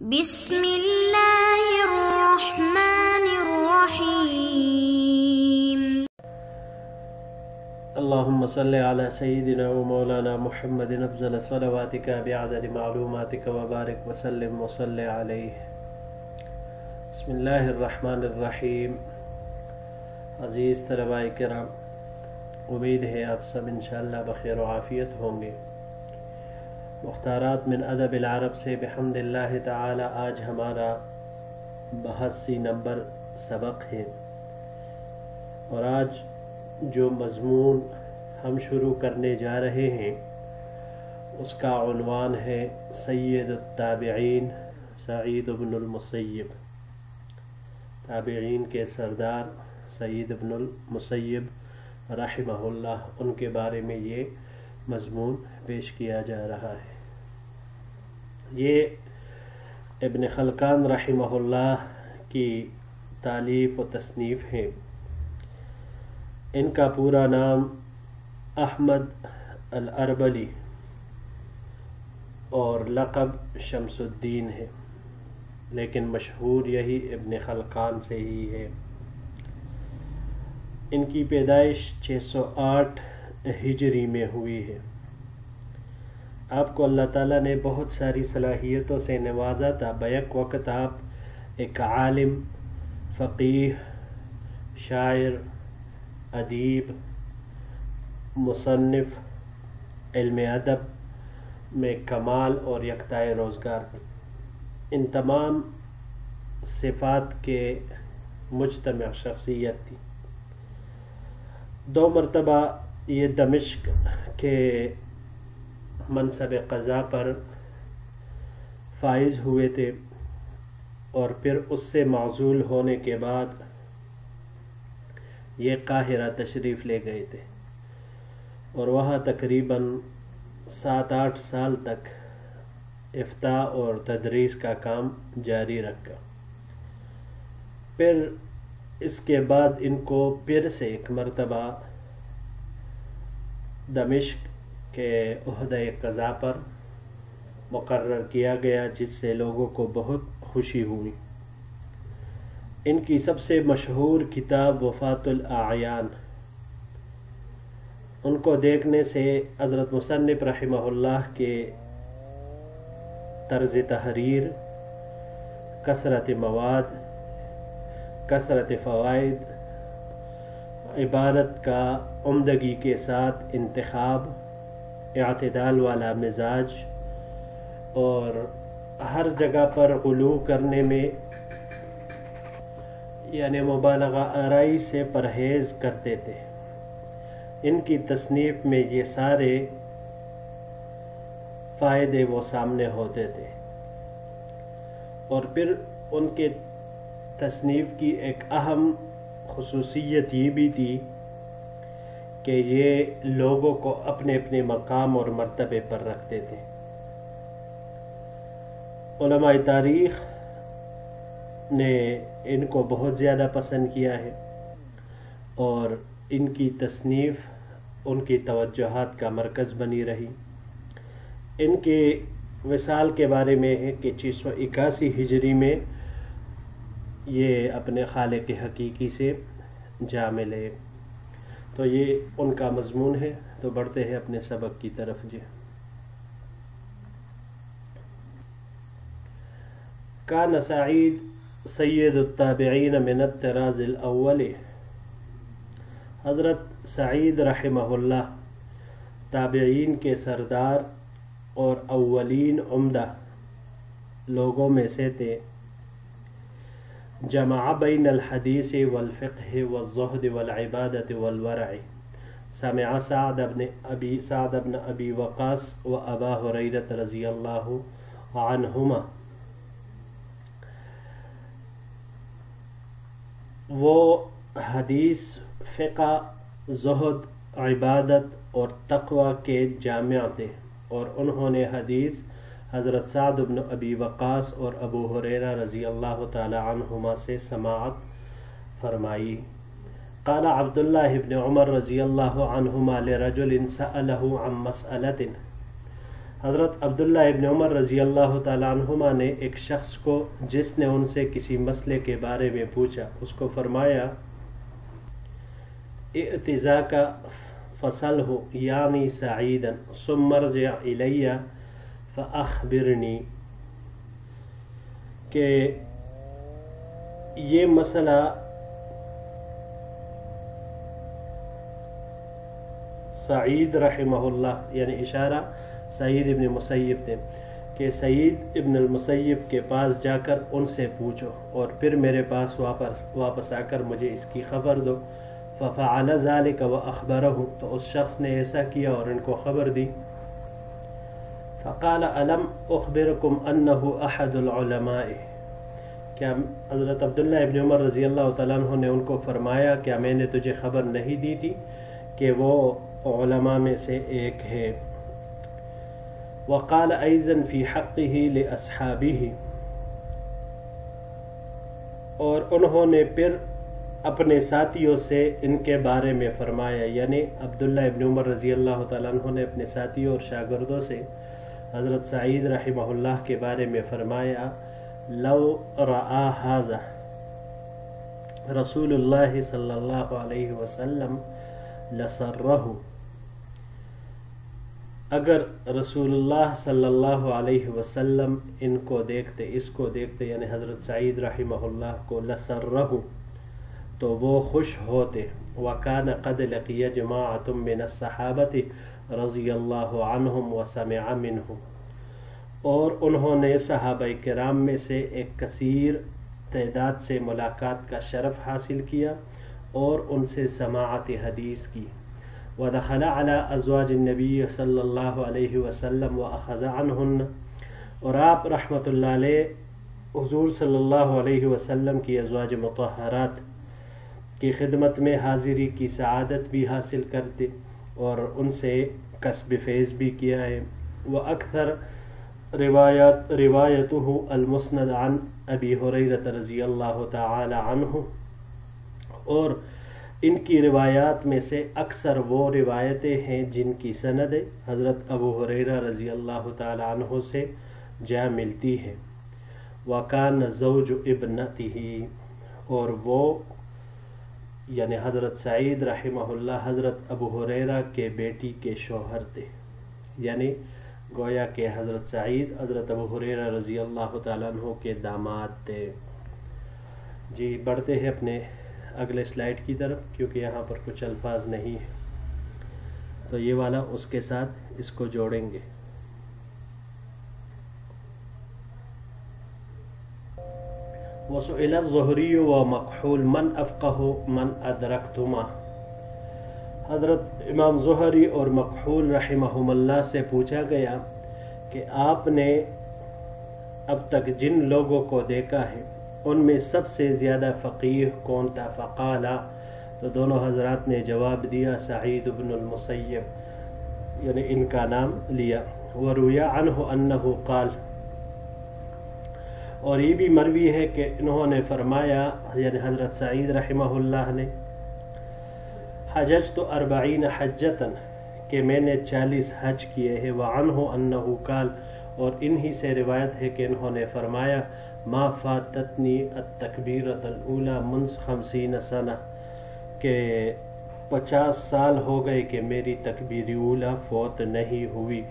بسم اللہ الرحمن الرحیم۔ اللهم صل على سيدنا ومولانا محمد افضل صلواتك بعدد معلوماتك وبارك وسلم وصل عليه۔ بسم اللہ الرحمن الرحیم۔ عزیز طلباء کرام، امید ہے آپ سب انشاءاللہ بخیر و عافیت ہوں گے۔ مختارات من ادب العرب سے بحمد اللہ تعالی آج ہمارا 82 نمبر سبق ہے، اور آج جو مضمون ہم شروع کرنے جا رہے ہیں اس کا عنوان ہے سید التابعین سعید بن المسیب۔ تابعین کے سردار سعید بن المسیب رحمہ اللہ، ان کے بارے میں یہ مضمون پیش کیا جا رہا ہے۔ یہ ابن خلکان رحمہ اللہ کی تالیف و تصنیف ہے۔ ان کا پورا نام احمد الاربلی اور لقب شمس الدین ہے، لیکن مشہور یہی ابن خلکان سے ہی ہے۔ ان کی پیدائش 608 ہجری میں ہوئی ہے۔ آپ کو اللہ تعالیٰ نے بہت ساری صلاحیتوں سے نوازا تھا۔ بیک وقت آپ ایک عالم، فقیہ، شاعر، ادیب، مصنف، علم ادب میں کمال اور یکتائے روزگار، ان تمام صفات کے مجتمع شخصیت تھی۔ 2 مرتبہ یہ دمشق کے منصب قضا پر فائز ہوئے تھے، اور پھر اس سے معزول ہونے کے بعد یہ قاہرہ تشریف لے گئے تھے، اور وہاں تقریباً 7-8 سال تک افتاء اور تدریس کا کام جاری رکھا۔ پھر اس کے بعد ان کو پھر سے ایک مرتبہ دمشق کے عہدہ قضا پر مقرر کیا گیا، جس سے لوگوں کو بہت خوشی ہوئی۔ ان کی سب سے مشہور کتاب وفات الاعیان، ان کو دیکھنے سے حضرت مصنف رحمہ اللہ کے طرز تحریر، کثرت مواد، کثرت فوائد، عبارت کا عمدگی کے ساتھ انتخاب، اعتدال والا مزاج، اور ہر جگہ پر غلو کرنے میں یعنی مبالغہ آرائی سے پرہیز کرتے تھے۔ ان کی تصنیف میں یہ سارے فائدے وہ سامنے ہوتے تھے۔ اور پھر ان کے تصنیف کی ایک اہم خصوصیت یہ بھی تھی کہ یہ لوگوں کو اپنے اپنے مقام اور مرتبے پر رکھتے تھے۔ علماء تاریخ نے ان کو بہت زیادہ پسند کیا ہے، اور ان کی تصنیف ان کی توجہات کا مرکز بنی رہی۔ ان کے وصال کے بارے میں ہے کہ 681 ہجری میں یہ اپنے خالق حقیقی سے جا ملے۔ تو یہ ان کا مضمون ہے۔ تو بڑھتے ہیں اپنے سبق کی طرف۔ جی، کان سعید سید التابعین من الطراز الاول۔ حضرت سعید رحمہ اللہ تابعین کے سردار اور اولین عمدہ لوگوں میں سے تھے۔ جمع بین الحدیث والفقہ والزہد والعبادت والورع۔ سمع سعد بن ابی وقاص و ابا ہریرہ رضی اللہ عنہما۔ وہ حدیث، فقہ، زہد، عبادت اور تقوی کے جامع تھے، اور انہوں نے حدیث حضرت سعد بن ابی وقاص اور ابو ہریرہ رضی اللہ تعالی عنہما سے سماعت فرمائی۔ قال عبداللہ بن عمر رضی اللہ عنہما لرجل سألہ عن مسئلة۔ حضرت عبداللہ ابن عمر رضی اللہ تعالیٰ عنہما نے ایک شخص کو جس نے ان سے کسی مسئلے کے بارے میں پوچھا اس کو فرمایا اعتزا کا فصل ہو یعنی سعیدا ثم ارجع الی فاخبرنی، کہ یہ مسئلہ سعید رحمہ اللہ، یعنی اشارہ سعید ابن مسیب نے، کہ سعید ابن المسیب کے پاس جا کر ان سے پوچھو اور پھر میرے پاس واپس آ کر مجھے اس کی خبر دو۔ ففعل ذلك واخبرہ، تو اس شخص نے ایسا کیا اور ان کو خبر دی۔ فقال الم اخبرکم انہ احد العلماء، کیا حضرت عبداللہ ابن عمر رضی اللہ تعالیٰ عنہ نے ان کو فرمایا کیا میں نے تجھے خبر نہیں دی تھی کہ وہ علماء میں سے ایک ہے۔ وقال ایضا فی حقہ لاصحابہ، اور انہوں نے پھر اپنے ساتھیوں سے ان کے بارے میں فرمایا، یعنی عبداللہ ابن عمر رضی اللہ تعالیٰ عنہ نے اپنے ساتھیوں اور شاگردوں سے حضرت سعید رحمہ اللہ کے بارے میں فرمایا لو رآ ھذا رسول اللہ صلی اللہ علیہ وسلم لسرہ، اگر رسول اللہ صلی اللہ علیہ وسلم ان کو دیکھتے، اس کو دیکھتے یعنی حضرت سعید رحمہ اللہ کو، لسرہ تو وہ خوش ہوتے۔ وکان قد لقی جماعۃ من الصحابۃ رضی اللہ عنہم وسمع منہم، اور انہوں نے صحابہ کرام میں سے ایک کثیر تعداد سے ملاقات کا شرف حاصل کیا اور ان سے سماعت حدیث کی۔ ودخل على ازواج النبی صلی اللہ علیہ وسلم واخذ عنہن، اور آپ رحمۃ اللہ علیہ حضور صلی اللہ علیہ وسلم کی ازواج مطہرات کی خدمت میں حاضری کی سعادت بھی حاصل کرتے اور ان سے کسب فیض بھی کیا ہے۔ وأکثر روایته المسند عن ابی ہریرہ رضی اللہ تعالی عنہ، اور ان کی روایات میں سے اکثر وہ روایتیں ہیں جن کی سند حضرت ابو ہریرہ رضی اللہ تعالی عنہ سے جا ملتی ہے۔ وکان زوج ابنتہ، اور وہ یعنی حضرت سعید رحمہ اللہ حضرت ابو ہریرہ کے بیٹی کے شوہر تھے، یعنی گویا کہ حضرت سعید حضرت ابو ہریرہ رضی اللہ تعالیٰ عنہ کے داماد تھے۔ جی بڑھتے ہیں اپنے اگلے سلائیڈ کی طرف، کیونکہ یہاں پر کچھ الفاظ نہیں ہیں تو یہ والا اس کے ساتھ اس کو جوڑیں گے۔ وسئل الزہری ومکحول من افقہ من ادرکتما، حضرت امام زہری اور مکحول رحمہم اللہ سے پوچھا گیا کہ آپ نے اب تک جن لوگوں کو دیکھا ہے ان میں سب سے زیادہ فقیہ کون تھا؟ فقالا، تو دونوں حضرات نے جواب دیا سعید بن المسیب، یعنی ان کا نام لیا۔ وروی عنہ انہ قال، اور یہ بھی مروی ہے کہ انہوں نے فرمایا، یعنی حضرت سعید رحمہ اللہ نے، حججت 40 حجتاً، کہ میں نے 40 حج کیے ہیں۔ وعنہ انہ قال، اور انہی سے روایت ہے کہ انہوں نے فرمایا ما فاتتنی التکبیرۃ الاولی منذ 50 سنہ، کہ 50 سال ہو گئے کہ میری تکبیر اولی فوت نہیں ہوئی۔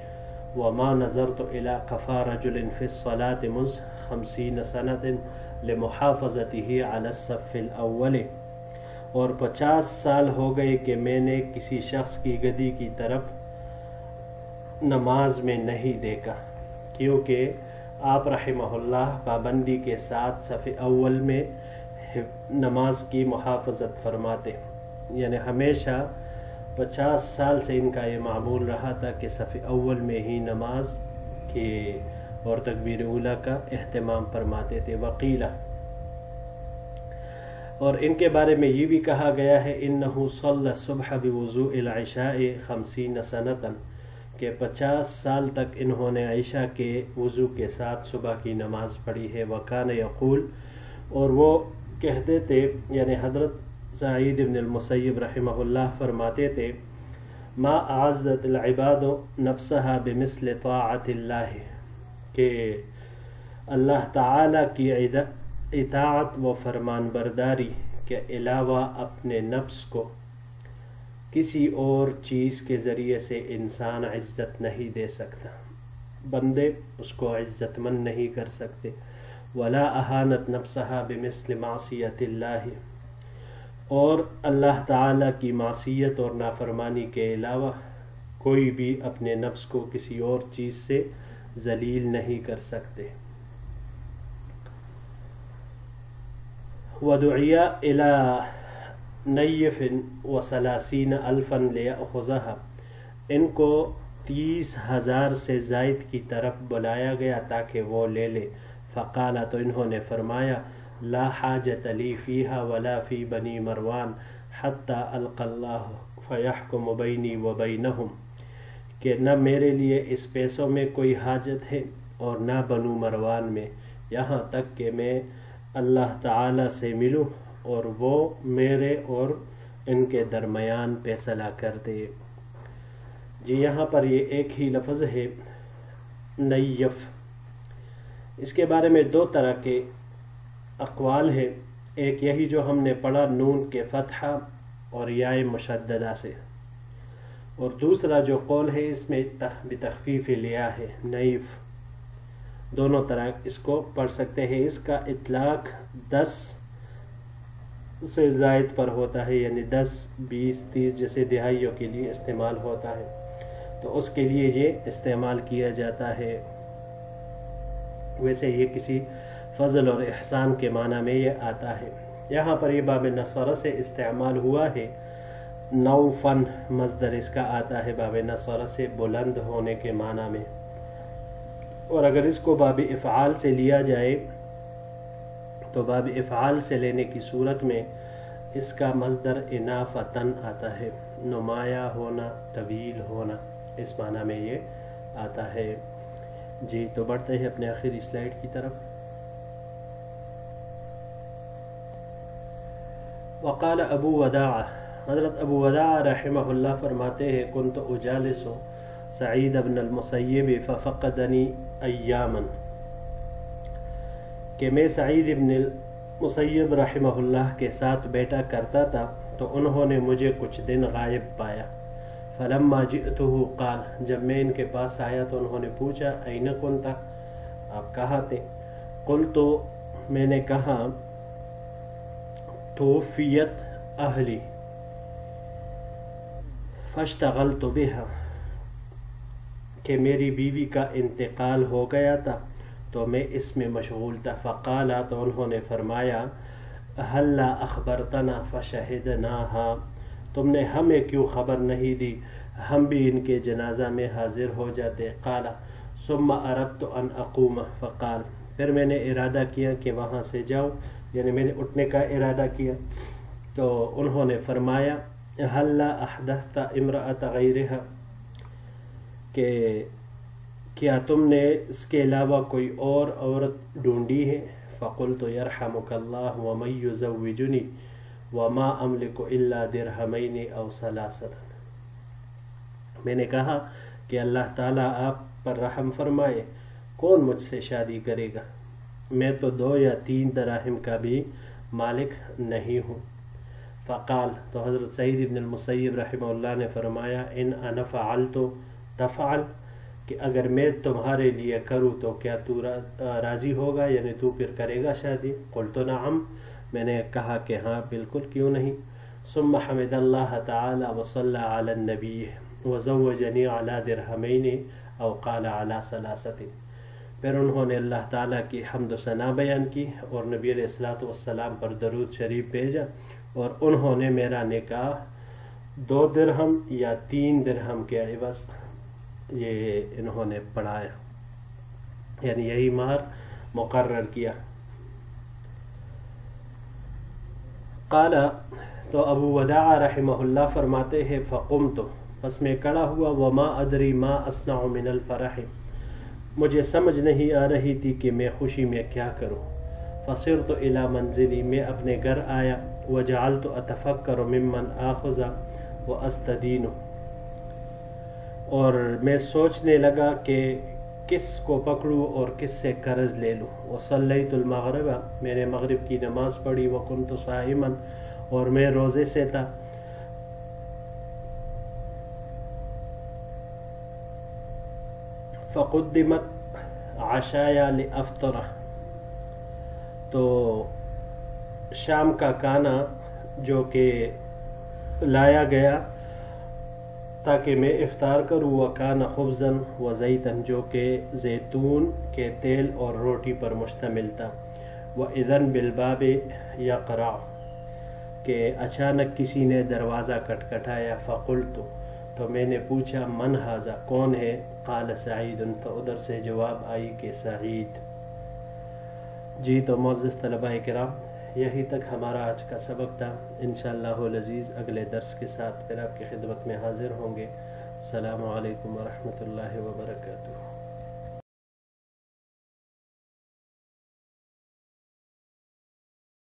وما نظرت الى قفا رجل في الصلاة منذ 50 سنة لمحافظته على الصف الاول، اور 50 سال ہو گئے کہ میں نے کسی شخص کی گدی کی طرف نماز میں نہیں دیکھا، کیونکہ آپ رحمہ اللہ پابندی کے ساتھ صف اول میں نماز کی محافظت فرماتے، یعنی ہمیشہ 50 سال سے ان کا یہ معمول رہا تھا کہ صف اول میں ہی نماز کی اور تکبیر اولیٰ کا اہتمام فرماتے تھے۔ وقیلہ، اور ان کے بارے میں یہ بھی کہا گیا ہے انہو صلی الصبح بوضوء العشاء 50 سنة، کہ 50 سال تک انہوں نے عشاء کے وضو کے ساتھ صبح کی نماز پڑھی ہے۔ وکان یقول، اور وہ کہتے تھے، یعنی حضرت سعید بن المسیب رحمہ اللہ فرماتے تھے ما اعزت العباد نفسها بمثل طاعت اللہ، کہ اللہ تعالی کی اطاعت و فرمان برداری کے علاوہ اپنے نفس کو کسی اور چیز کے ذریعے سے انسان عزت نہیں دے سکتا، بندے اس کو عزت مند نہیں کر سکتے۔ ولا اہانت نفسها بمثل معصیت اللہ، اور اللہ تعالی کی معصیت اور نافرمانی کے علاوہ کوئی بھی اپنے نفس کو کسی اور چیز سے ذلیل نہیں کر سکتے۔ وَدُعِيَ إِلَى نَيِّفٍ وَثَلَاثِينَ أَلْفًا لِيَأْخُذَهَا، ان کو 30,000 سے زائد کی طرف بلایا گیا تاکہ وہ لے لے۔ فقال، تو انہوں نے فرمایا، لا حاجت لی فیہا ولا فی بنی مروان حتی القی اللہ فیحکم بینی وبینہم، کہ نہ میرے لیے اس پیسوں میں کوئی حاجت ہے اور نہ بنو مروان میں، یہاں تک کہ میں اللہ تعالی سے ملوں اور وہ میرے اور ان کے درمیان فیصلہ کر دے۔ جی یہاں پر یہ ایک ہی لفظ ہے نیف، اس کے بارے میں 2 طرح کے اقوال ہیں، ایک یہی جو ہم نے پڑھا نون کے فتحہ اور یائے مشددہ سے، اور دوسرا جو قول ہے اس میں بتخفیف الیا ہے، نیف۔ دونوں طرح اس کو پڑھ سکتے ہیں۔ اس کا اطلاق 10 سے زائد پر ہوتا ہے، یعنی 10 20 30 جیسے دہائیوں کے لیے استعمال ہوتا ہے، تو اس کے لیے یہ استعمال کیا جاتا ہے۔ ویسے یہ کسی فضل اور احسان کے معنی میں یہ آتا ہے۔ یہاں پر یہ باب نصر سے استعمال ہوا ہے، نوفن مصدر اس کا آتا ہے باب نصر سے، بلند ہونے کے معنی میں، اور اگر اس کو باب افعال سے لیا جائے تو باب افعال سے لینے کی صورت میں اس کا مصدر انافتن آتا ہے، نمایاں ہونا، طویل ہونا، اس معنی میں یہ آتا ہے۔ جی تو بڑھتے ہیں اپنے آخری سلائیڈ کی طرف۔ وقال ابو وداع، حضرت ابو وداع رحمہ اللہ فرماتے ہیں، کنت اجالس سعید بن المسیب ففقدنی ایاما، کہ میں سعید بن المسیب رحمہ اللہ کے ساتھ بیٹھا کرتا تھا تو انہوں نے مجھے کچھ دن غائب پایا۔ فلما جئته قال، جب میں ان کے پاس آیا تو انہوں نے پوچھا، این کنت، آپ کہاں تھے؟ قلت، میں نے کہا، توفیت اہلی فاشتغلت بها، کہ میری بیوی کا انتقال ہو گیا تھا تو میں اس میں مشغول تھا۔ فقالا، تو انہوں نے فرمایا، ہلا اخبرتنا فشہدناها، تم نے ہمیں کیوں خبر نہیں دی، ہم بھی ان کے جنازہ میں حاضر ہو جاتے۔ قال ثم اردت ان اقوم، فقال، پھر میں نے ارادہ کیا کہ وہاں سے جاؤ، یعنی میں نے اٹھنے کا ارادہ کیا، تو انہوں نے فرمایا، ہلا احدثت امرأۃ غیرها، کہ کیا تم نے اس کے علاوہ کوئی اور عورت ڈھونڈی ہے؟ فقلت یرحمک اللہ ومن یزوجنی وما املک الا درہمین او ثلاثۃ، میں نے کہا کہ اللہ تعالیٰ آپ پر رحم فرمائے، کون مجھ سے شادی کرے گا، میں تو 2 یا 3 دراہم کا بھی مالک نہیں ہوں۔ فقال، تو حضرت سعید بن المسیب رحمہ اللہ نے فرمایا، ان انا فعلت تفعل، کہ اگر میں تمہارے لیے کروں تو کیا تو راضی ہوگا، یعنی تو پھر کرے گا شادی؟ قلت نعم، میں نے کہا کہ ہاں بالکل، کیوں نہیں۔ ثم حمد اللہ تعالی وصلی علی النبی وزوجنی علی درہمین او قال علی ثلاثۃ، پھر انہوں نے اللہ تعالیٰ کی حمد و ثنا بیان کی اور نبی علیہ الصلوۃ والسلام پر درود شریف بھیجا، اور انہوں نے میرا نکاح 2 درہم یا 3 درہم کے عوض یہ انہوں نے پڑھایا، یعنی یہی مہر مقرر کیا۔ قال، تو ابو وداع رحمہ اللہ فرماتے ہیں، فقمت، پس میں کھڑا ہوا، وما ادری ما اصنع من الفرح، مجھے سمجھ نہیں آ رہی تھی کہ میں خوشی میں کیا کروں۔ فصرت الى منزلی، میں اپنے گھر آیا، وجعلت اتفکر ممن آخذ واستدین، اور میں سوچنے لگا کہ کس کو پکڑوں اور کس سے قرض لے لوں. وصلیت المغرب، میں نے مغرب کی نماز پڑھی. وکنت صائما، اور میں روزے سے تھا. فقدمت عشایا لافطر، تو شام کا کھانا جو کہ لایا گیا تاکہ میں افطار کروں. وکان خبزا وزیتا، جو کہ زیتون کے تیل اور روٹی پر مشتمل تھا. وَإِذَنْ بِالْبَابِ يَقْرَعُ، کہ اچانک کسی نے دروازہ کٹکھٹایا. فقلت، تو میں نے پوچھا من ھذا، کون ہے؟ قال سعید، تو ادھر سے جواب آئی کہ سعید. جی تو معزز طلباء کرام، یہی تک ہمارا آج کا سبق تھا. انشاءاللہ العزیز اگلے درس کے ساتھ پھر آپ کی خدمت میں حاضر ہوں گے. السلام علیکم ورحمۃ اللہ وبرکاتہ.